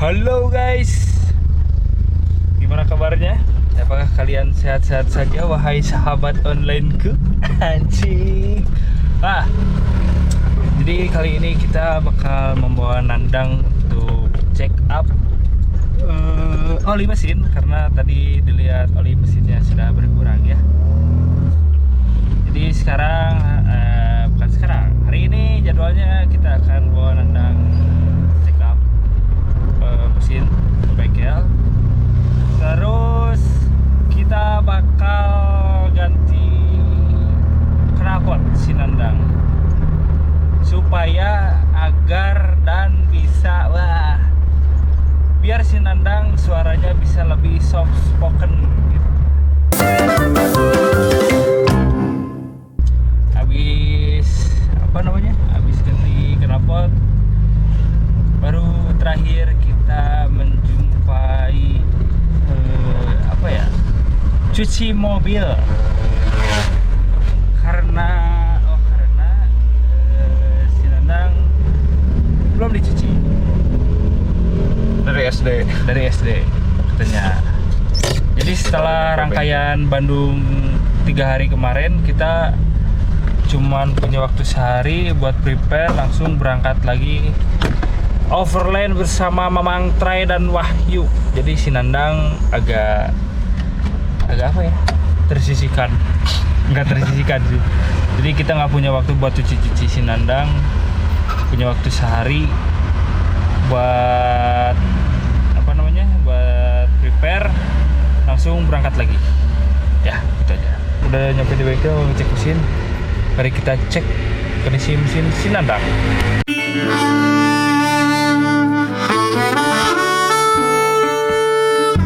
Halo guys, gimana kabarnya? Apakah kalian sehat-sehat saja, wahai sahabat onlineku? Anjing. Jadi kali ini kita bakal membawa Nandang untuk check up oli mesin, karena tadi dilihat oli mesinnya sudah berkurang ya. Jadi hari ini jadwalnya kita akan bawa Nandang check up mesin ke bengkel. Terus kita bakal ganti knalpot si Nandang supaya agar dan bisa biar si Nandang suaranya bisa lebih soft spoken gitu. Habis ganti knalpot, baru terakhir kita menjumpai cuci mobil karena si Nandang belum dicuci dari SD katanya. Jadi setelah rangkaian Bandung 3 hari kemarin, kita cuman punya waktu sehari buat prepare, langsung berangkat lagi overland bersama Mamang Tray dan Wahyu. Jadi si Nandang agak tersisihkan. Nggak tersisihkan sih. Jadi kita nggak punya waktu buat cuci si Nandang. Punya waktu sehari buat buat prepare, langsung berangkat lagi. Ya, gitu aja. Udah nyampe di bengkel, mau ngecek mesin. Mari kita cek kondisi mesin si Nandang.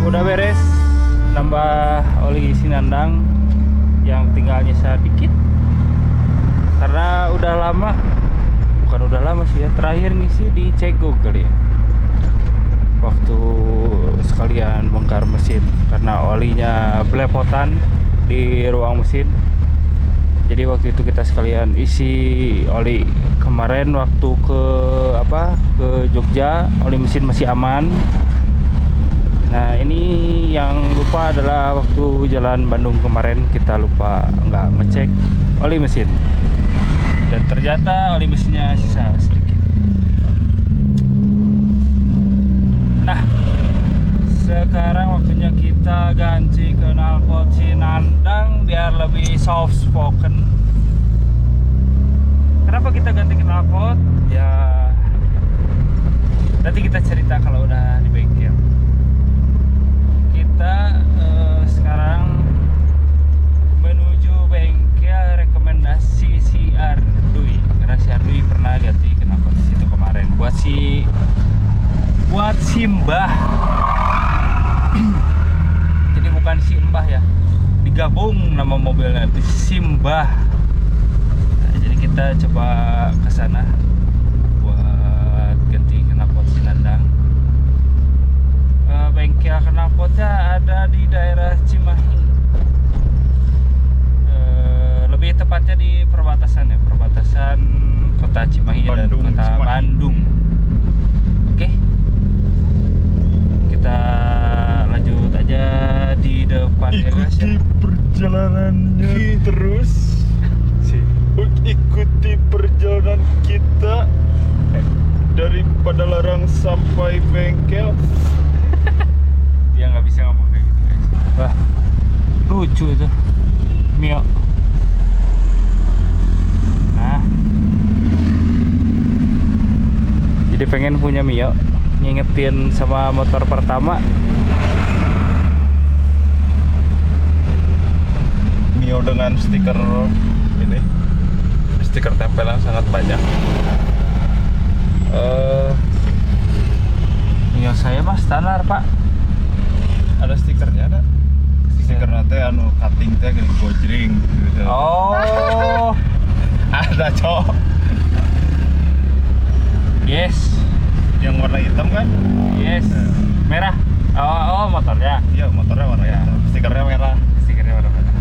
Udah beres nambah oli si Nandang, yang tinggal nyisa dikit karena bukan udah lama sih ya, terakhir ngisi di Ceguk kali ya, waktu sekalian bongkar mesin karena olinya belepotan di ruang mesin. Jadi waktu itu kita sekalian isi oli. Kemarin waktu ke Jogja, oli mesin masih aman. Nah, ini yang lupa adalah waktu jalan Bandung kemarin kita lupa nggak ngecek oli mesin, dan ternyata oli mesinnya sisa sedikit. Nah, sekarang waktunya kita ganti knalpot si Nandang biar lebih soft spoken. Kenapa kita ganti knalpot? Ya nanti kita cerita kalau udah di bengkel. Kita sekarang menuju bengkel rekomendasi si Ardui, karena si Ardui pernah ganti knalpot di situ kemarin buat si Mbah. Jadi bukan si Mbah ya, digabung nama mobilnya di Simbah. Nah, jadi kita coba ke sana buat ganti knalpot si Nandang. Bengkel knalpotnya ada di daerah Cimahi, lebih tepatnya di perbatasan kota Cimahi dan kota Bandung. Oke, kita lanjut aja di depan ya guys. Ikuti perjalanannya terus. Ikuti perjalanan kita dari Padalarang sampai bengkel. Dia nggak bisa ngomong kayak gitu guys. Wah, lucu itu Mio. Nah, jadi pengen punya Mio, ngingetin sama motor pertama. Mio dengan stiker ini, stiker tempelan sangat banyak. Mio saya mah standar pak. Ada stikernya, ada stiker nanti cutting teh gini gojring gitu. Oh, Ada cok. yes, Yang warna hitam kan? yes, merah. Oh, motornya. Iya, motornya warna hitam, stikernya merah. Stikernya warna merah.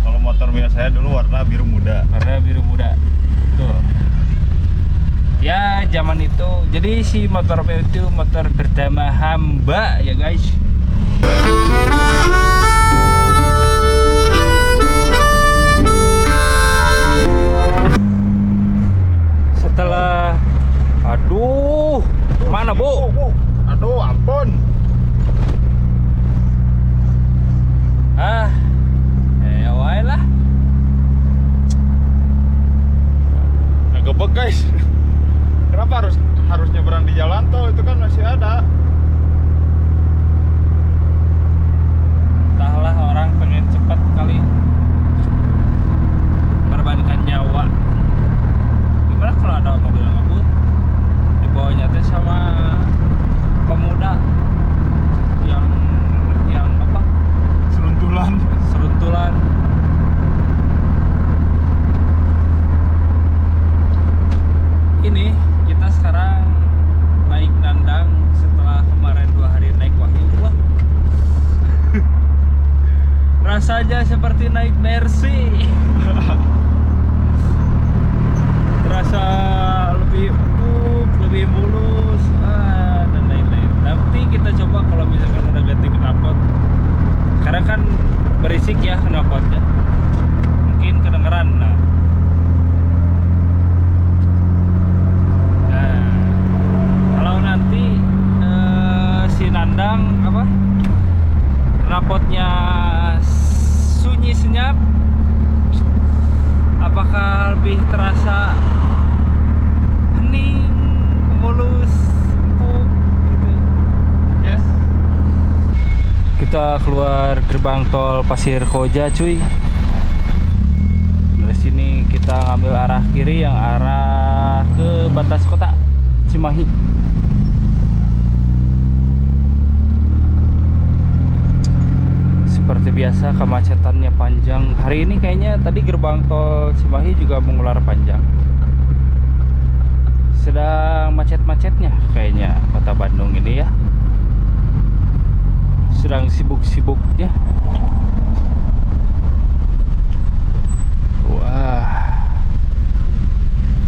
Kalau motor Mio saya dulu warna biru muda. Warna biru muda. Tuh. Ya zaman itu, jadi si motor Mio itu motor bernama Hamba ya guys. Setelah, aduh, mana bu? Aduh, ampun. Ya wae lah. Ngegebek guys. Kenapa harus nyebrang di jalan tol? Itu kan masih ada. Entahlah, orang pengen cepat kali, korbankan nyawa. Gimana kalau ada mobil ngebut dibawanya teh sama pemuda yang apa, seruntulan. Ini kita sekarang naik Nandang setelah kemarin 2 hari naik Wahyu. Wah, rasanya seperti naik Mercy. Terasa lebih empuk, lebih mulus, dan lain-lain. Nanti kita coba kalau misalkan udah ganti knalpot. Sekarang kan berisik ya knalpotnya, mungkin kedengeran. Nah, kalau nanti si Nandang apa, knalpotnya sunyi senyap, apakah lebih terasa hening, mulus, empuk gitu. Yes. Kita keluar gerbang tol Pasir Koja cuy. Dari sini kita ngambil arah kiri yang arah ke batas kota Cimahi. Seperti biasa kemacetannya panjang. Hari ini kayaknya tadi gerbang tol Cimahi juga mengular panjang. Sedang macet-macetnya kayaknya kota Bandung ini ya. Sedang sibuk-sibuknya. Wah.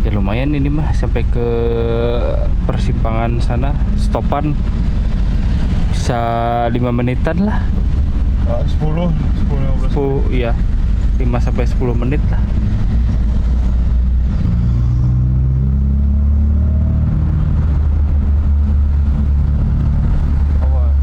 Ya lumayan ini mah sampai ke persimpangan sana, stopan bisa 5 menitan lah. 10 15. Iya, 5 sampai 10 menit lah. Awas.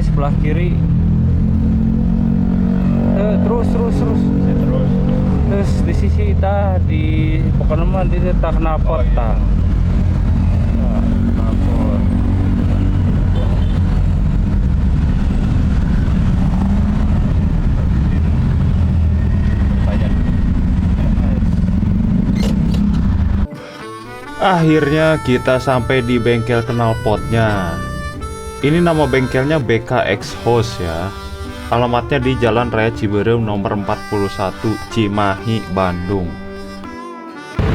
Sebelah kiri. Terus di sisi kita di pokoknya mah di tak knalpot tang. Nah, knalpot. Akhirnya kita sampai di bengkel knalpotnya. Ini nama bengkelnya BK Exhaust ya. Alamatnya di Jalan Raya Ciberem nomor 41 Cimahi, Bandung.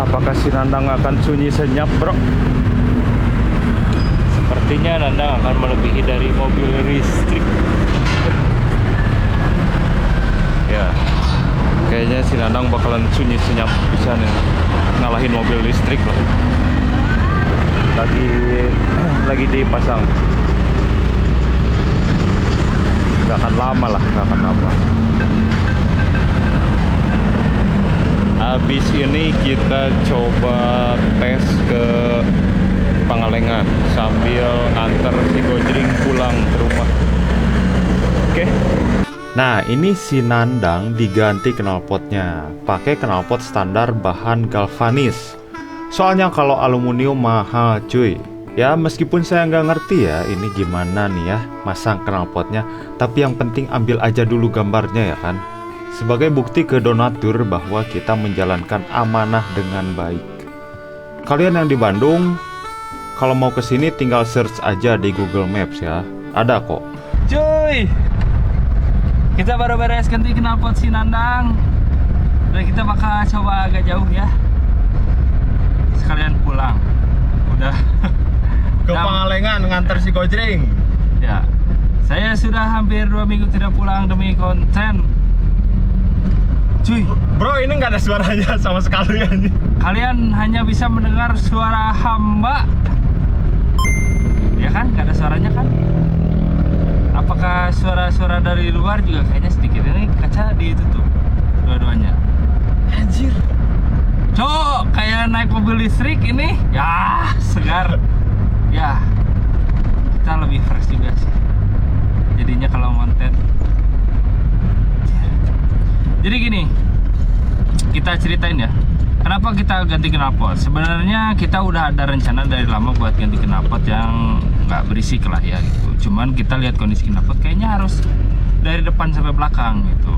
Apakah si Nandang akan sunyi senyap, bro? Sepertinya Nandang akan melebihi dari mobil listrik. Ya, kayaknya si Nandang bakalan sunyi senyap bisa nih ngalahin mobil listrik lah. Lagi dipasang. Gak akan lama lah, gak akan lama. Habis ini kita coba tes ke Pangalengan sambil nganter si Gojring pulang ke rumah. Oke. Nah, ini si Nandang diganti knalpotnya. Pakai knalpot standar bahan galvanis. Soalnya kalau aluminium mahal, cuy. Ya, meskipun saya nggak ngerti ya ini gimana nih ya masang knalpotnya, tapi yang penting ambil aja dulu gambarnya ya kan. Sebagai bukti ke donatur bahwa kita menjalankan amanah dengan baik. Kalian yang di Bandung, kalau mau kesini tinggal search aja di Google Maps ya. Ada kok. Cuy, kita baru beres ganti knalpot si Nandang. Dan kita bakal coba agak jauh ya. Sekalian pulang. Udah Ke Pangalengan nganter si Gojring. Ya, saya sudah hampir 2 minggu tidak pulang demi konten. Cuy, Bro, ini nggak ada suaranya sama sekali ya. kalian hanya bisa mendengar suara hamba. Ya kan, nggak ada suaranya kan? Apakah suara-suara dari luar juga kayaknya sedikit? Ini kaca ditutup dua-duanya. Anjir. Cok, kayak naik mobil listrik ini. Ya, segar. Ya, kita lebih fresh juga sih. Jadinya kalau konten. Jadi gini, kita ceritain ya. Kenapa kita ganti knalpot? Sebenarnya kita udah ada rencana dari lama buat ganti knalpot yang nggak berisik lah ya gitu. Cuman kita lihat kondisi knalpot kayaknya harus dari depan sampai belakang gitu.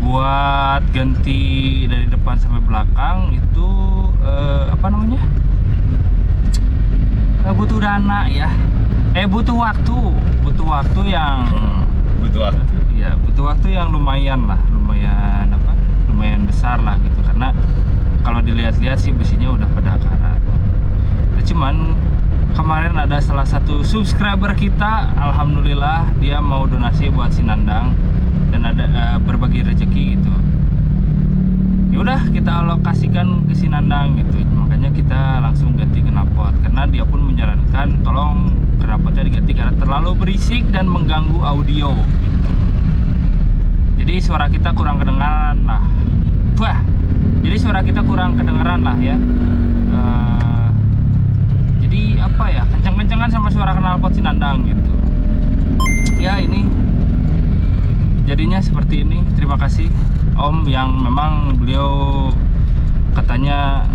Buat ganti dari depan sampai belakang itu apa namanya? Butuh dana ya. Butuh waktu yang ya butuh waktu yang lumayan besar lah gitu, karena kalau dilihat-lihat sih besinya udah pada karat. Nah, cuman kemarin ada salah satu subscriber kita, alhamdulillah dia mau donasi buat si Nandang dan ada berbagi rezeki gitu. Ya udah kita alokasikan ke si Nandang gitu, makanya kita langsung ganti knalpot karena dia pun menyarankan tolong knalpotnya diganti karena terlalu berisik dan mengganggu audio gitu. Jadi suara kita kurang kedengaran lah. Jadi suara kita kurang kedengaran lah ya. Jadi apa ya, kenceng-kencengan sama suara knalpot si Nandang gitu. Ya ini jadinya seperti ini. Terima kasih Om yang memang beliau katanya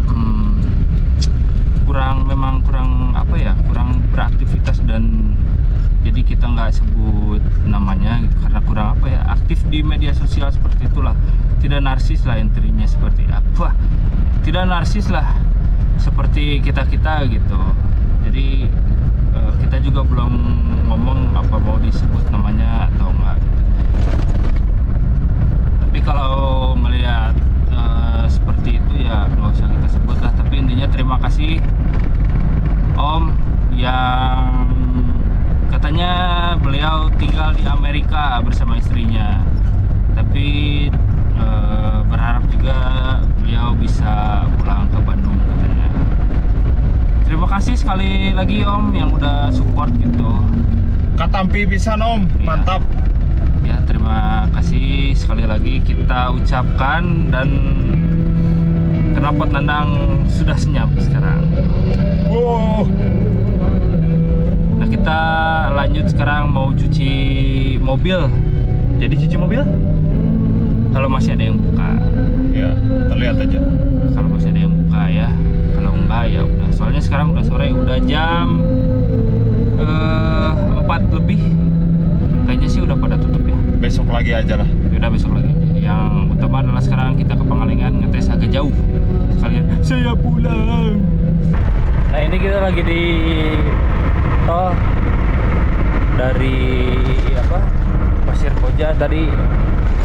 kurang kurang beraktivitas, dan jadi kita nggak sebut namanya gitu karena kurang aktif di media sosial seperti itulah. Tidak narsis lah intinya, seperti apa, tidak narsis lah seperti kita gitu. Jadi kita juga belum ngomong apa mau disebut namanya atau enggak gitu. Tapi kalau melihat seperti itu ya nggak usah kita sebut lah. Tapi intinya terima kasih Om yang katanya beliau tinggal di Amerika bersama istrinya, tapi berharap juga beliau bisa pulang ke Bandung katanya. Terima kasih sekali lagi Om yang udah support gitu. Katampi bisa Om, mantap. Ya terima kasih sekali lagi kita ucapkan, dan knalpot Nandang sudah senyap sekarang. Wow. Nah kita lanjut sekarang mau cuci mobil. Jadi cuci mobil kalau masih ada yang buka. Ya, terlihat aja. Kalau masih ada yang buka ya. Kalau enggak ya udah. Soalnya sekarang udah sore, udah jam 4 lebih. Kayaknya sih udah pada tutup ya. Besok lagi aja lah. Udah besok lagi aja. Yang utama adalah sekarang kita ke Pangalengan ngetes agak jauh. Sekalian saya pulang. Nah ini kita lagi di tol dari Pasir Koja tadi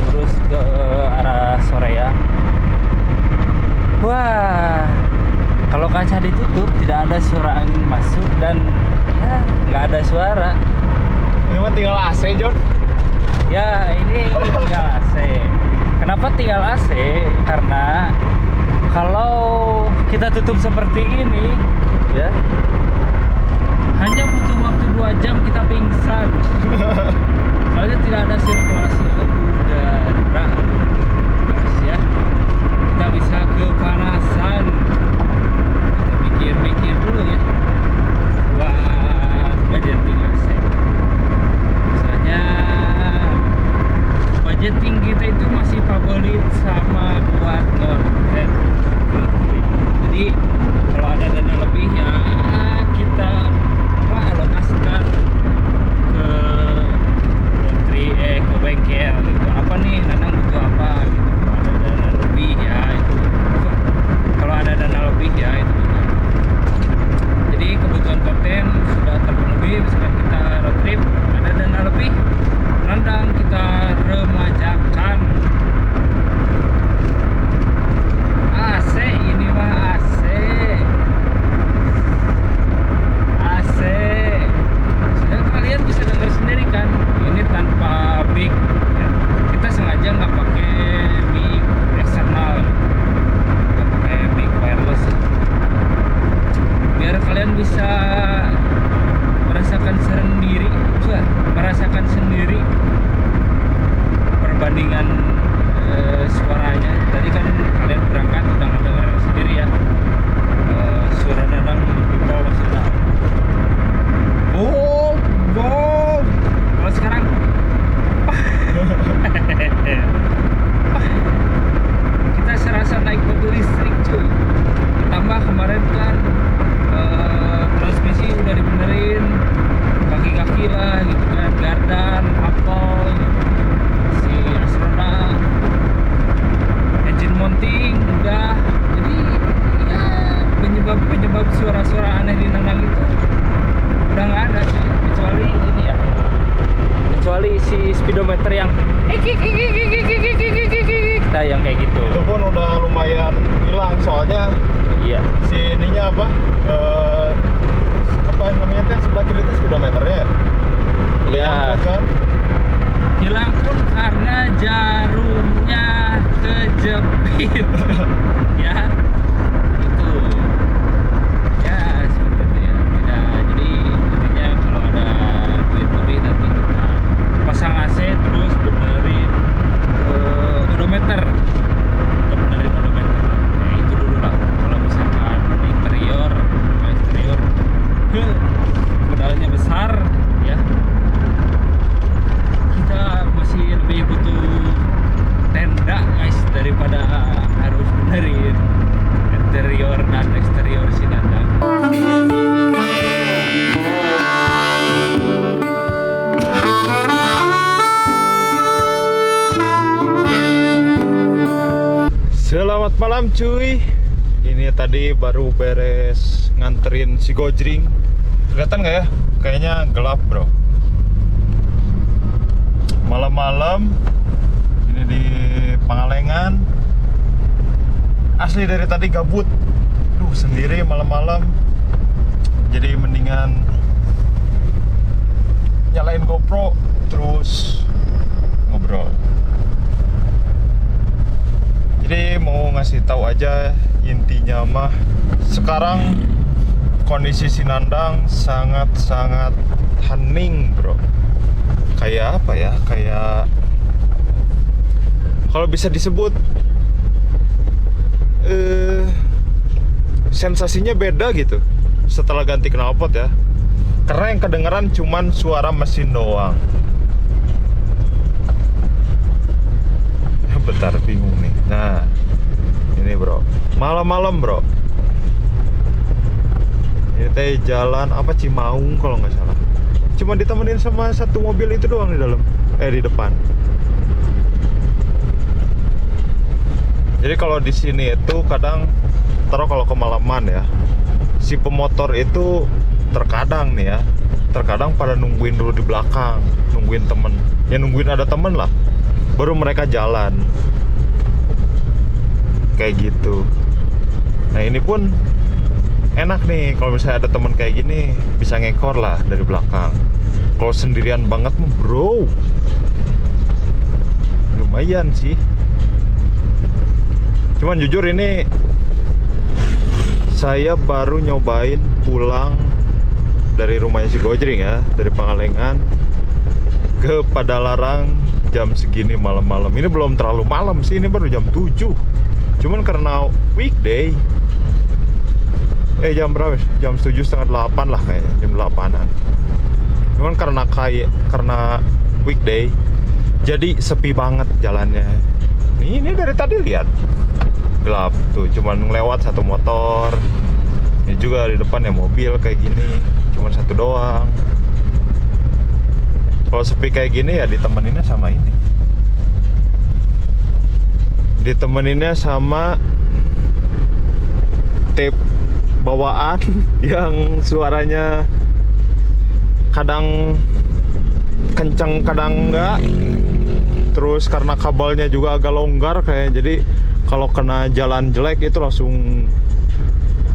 terus ke arah Soreang. Wah, kalau kaca ditutup tidak ada suara angin masuk dan ya nggak ada suara. Ini mah tinggal AC, John. Ya, ini tinggal AC. Kenapa tinggal AC? Karena kalau kita tutup seperti ini, ya, hanya butuh waktu 2 jam kita pingsan. Soalnya tidak ada sirkulasi udara, ya. Kita bisa kepanasan. Kita pikir-pikir dulu ya. Buat budgeting AC. Misalnya budgeting kita itu masih favorit sama buat ngonten. Jadi kalau ada dana lebih ya kita alokasikan ke ke bengkel gitu. Apa nih Nanang butuh apa gitu. Kalau ada dana lebih ya itu. Kalau ada dana lebih ya itu. Jadi kebutuhan konten sudah terpenuhi, misalkan kita road trip ada dana lebih, Nandang kita remajakan. AC ini mah AC. AC. Sudah kalian bisa dengar sendiri kan? Ini tanpa mic. Ya. Kita sengaja nggak pakai mic eksternal, nggak pakai mic wireless. Biar kalian bisa merasakan sendiri perbandingan suaranya. Tadi kan kalian berangkat udah ngedenger sendiri ya, suara Nanang di tol sudah boom. Kalau sekarang kita serasa naik mobil listrik cuy. Ditambah kemarin kan transmisi udah dibenerin, kaki-kaki lah gitu kan, gardan, apel, si Asrona, engine mounting udah. Jadi ya penyebab suara-suara aneh di Nanang itu udah nggak ada sih, kecuali ini ya, kecuali si speedometer yang kita yang kayak gitu. Itu pun udah lumayan hilang soalnya. Iya. Si ininya apa namanya kan sebelah kiri itu speedometernya. Iya. Kan? Hilang pun karena jarumnya kejepit. Ya. Itu. Ya seperti itu ya. Beda. Jadi intinya kalau ada duit lebih nanti kita pasang AC terus benerin odometer. Benerin odometer. Ya itu dulu lah. Kalau misalkan interior modalnya besar ya, kita masih lebih butuh tenda guys daripada harus benerin interior dan eksterior si Nanang. Selamat malam cuy. Ini tadi baru beres nganterin si Gojring. Kelihatan nggak ya? Kayaknya gelap bro. Malam-malam ini di Pangalengan. Asli dari tadi gabut. Duh sendiri malam-malam. Jadi mendingan nyalain GoPro terus ngobrol. Jadi mau ngasih tahu aja intinya mah sekarang kondisi si Nandang sangat-sangat hening bro. Kayak apa ya? Kayak kalau bisa disebut sensasinya beda gitu setelah ganti knalpot ya. Karena yang kedengeran cuman suara mesin doang. Bentar bingung nih. Nah ini bro, malam-malam bro. Ini teh jalan apa Cimaung kalau nggak salah. Cuma ditemenin sama satu mobil itu doang di dalam, di depan. Jadi kalau di sini itu kadang, taruh kalau kemalaman ya, si pemotor itu terkadang nih ya, terkadang pada nungguin dulu di belakang, nungguin temen, ya nungguin ada temen lah, baru mereka jalan. Kayak gitu. Nah ini pun enak nih kalau misalnya ada temen kayak gini, bisa ngekor lah dari belakang. Kalau sendirian banget mah bro, lumayan sih. Cuman jujur ini saya baru nyobain pulang dari rumahnya si Gojring ya, dari Pangalengan ke Padalarang jam segini malam-malam. Ini belum terlalu malam sih, ini baru jam 7. Cuman karena weekday, jam berapa? Jam 7:30-8 lah kayaknya, jam 8-an. Cuman karena weekday, jadi sepi banget jalannya. Ini dari tadi lihat gelap tuh, cuman lewat satu motor. Ini juga di depan ya mobil kayak gini, cuman satu doang. Kalau sepi kayak gini ya ditemeninnya sama ini. Ditemeninnya sama tape bawaan yang suaranya kadang kenceng kadang enggak. Terus karena kabelnya juga agak longgar kayak, jadi kalau kena jalan jelek itu langsung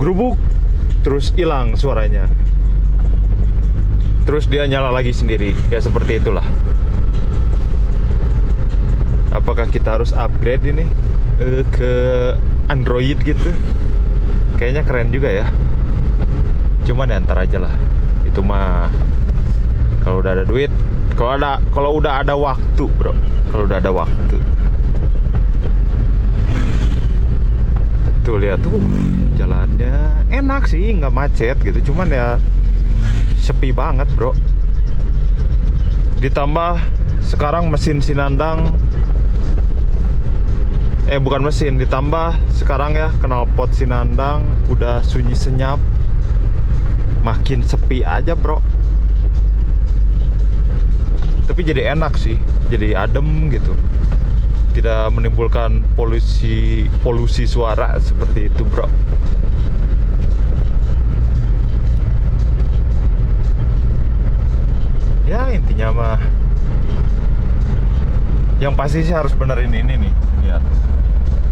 gerubuk, terus hilang suaranya. Terus dia nyala lagi sendiri, ya seperti itulah. Apakah kita harus upgrade ini ke Android gitu? Kayaknya keren juga ya. Cuman ya ntar aja lah. Itu mah kalau udah ada duit, kalau udah ada waktu, bro. Kalau udah ada waktu. Tuh lihat tuh jalannya enak sih, nggak macet gitu. Cuman ya sepi banget, bro. Ditambah sekarang mesin Sinandang, bukan mesin, ditambah sekarang ya knalpot Sinandang udah sunyi senyap, makin sepi aja, bro. Tapi jadi enak sih, jadi adem gitu, tidak menimbulkan polusi suara seperti itu, bro. Ya intinya mah yang pasti sih harus benerin ini nih. Lihat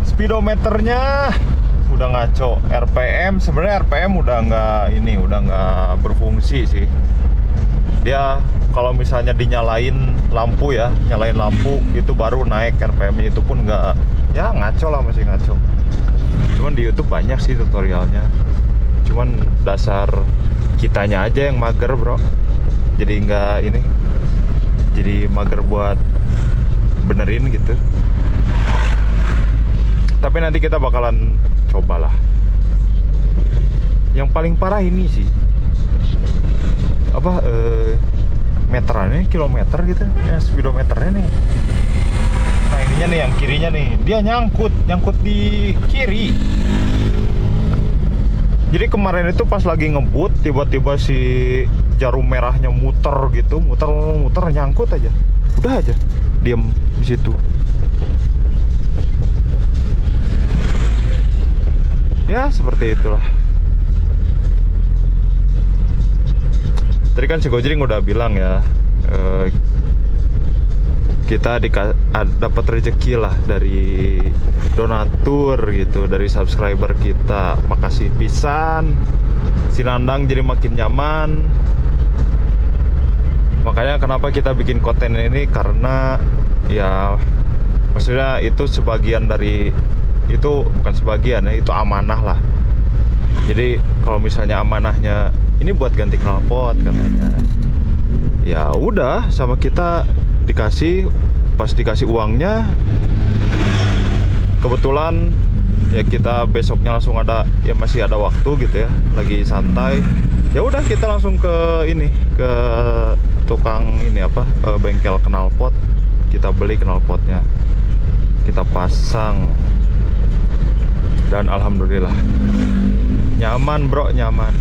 speedometernya udah ngaco. RPM sebenarnya udah nggak berfungsi sih. Dia kalau misalnya dinyalain lampu ya, nyalain lampu itu baru naik RPM-nya, itu pun nggak, ya ngaco lah, masih ngaco. Cuman di YouTube banyak sih tutorialnya. Cuman dasar kitanya aja yang mager, bro. Jadi mager buat benerin gitu. Tapi nanti kita bakalan cobalah. Yang paling parah ini sih meterannya, kilometer gitu ya, speedometernya nih. Nah ininya nih, yang kirinya nih, dia nyangkut di kiri. Jadi kemarin itu pas lagi ngebut, tiba-tiba si jarum merahnya muter nyangkut aja. Udah aja diem di situ. Ya seperti itulah. Tadi kan si Gojring udah bilang ya, kita dapat rezeki lah dari donatur gitu, dari subscriber kita. Makasih pisan. Sinandang jadi makin nyaman. Makanya kenapa kita bikin konten ini, karena ya maksudnya itu sebagian dari, itu bukan sebagian ya, itu amanah lah. Jadi kalau misalnya amanahnya ini buat ganti knalpot katanya, ya udah sama kita dikasih. Pas dikasih uangnya, kebetulan ya kita besoknya langsung ada, ya masih ada waktu gitu ya, lagi santai. Ya udah kita langsung ke tukang bengkel knalpot. Kita beli knalpotnya, kita pasang, dan alhamdulillah nyaman, bro, nyaman.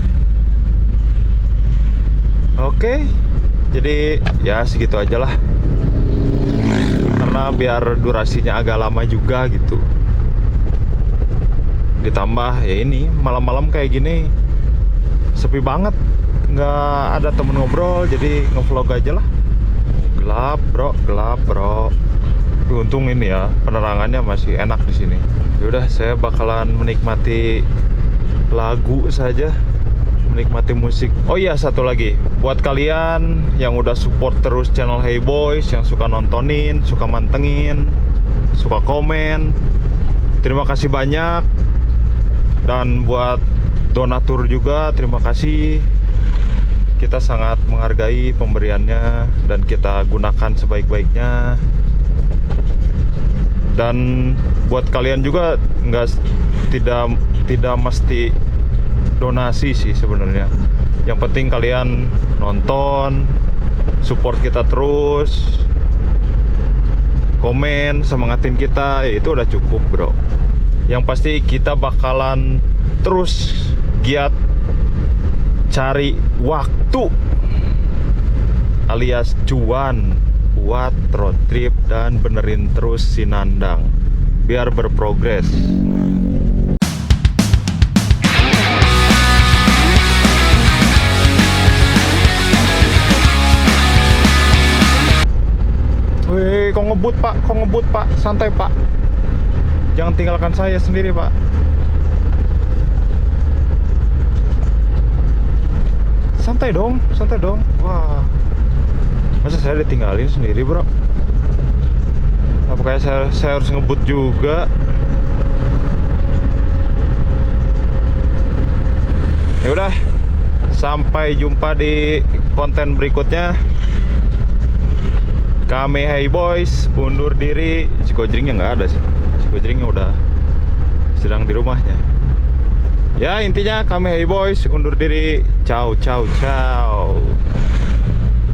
Oke, jadi ya segitu aja lah, karena biar durasinya agak lama juga gitu. Ditambah ya ini malam-malam kayak gini sepi banget, nggak ada temen ngobrol, jadi ngevlog aja lah. Gelap, bro. Untung ini ya penerangannya masih enak di sini. Yaudah, saya bakalan menikmati lagu saja, menikmati musik. Oh iya, satu lagi buat kalian yang udah support terus channel Hey Boys, yang suka nontonin, suka mantengin, suka komen. Terima kasih banyak. Dan buat donatur juga terima kasih. Kita sangat menghargai pemberiannya dan kita gunakan sebaik-baiknya. Dan buat kalian juga tidak mesti donasi sih sebenarnya. Yang penting kalian nonton, support kita terus, komen, semangatin kita, ya itu udah cukup bro. Yang pasti kita bakalan terus giat cari waktu alias cuan buat road trip dan benerin terus si Nandang biar berprogres. Wih, kok ngebut pak, santai pak, jangan tinggalkan saya sendiri pak. Santai dong. Wah, masa saya ditinggalin sendiri bro? Apa kayak saya harus ngebut juga? Ya udah, sampai jumpa di konten berikutnya. Kami Hey Boys undur diri. Si Kojringnya nggak ada sih. Si Kojringnya udah sedang di rumahnya. Ya intinya kami Hey Boys undur diri. Ciao.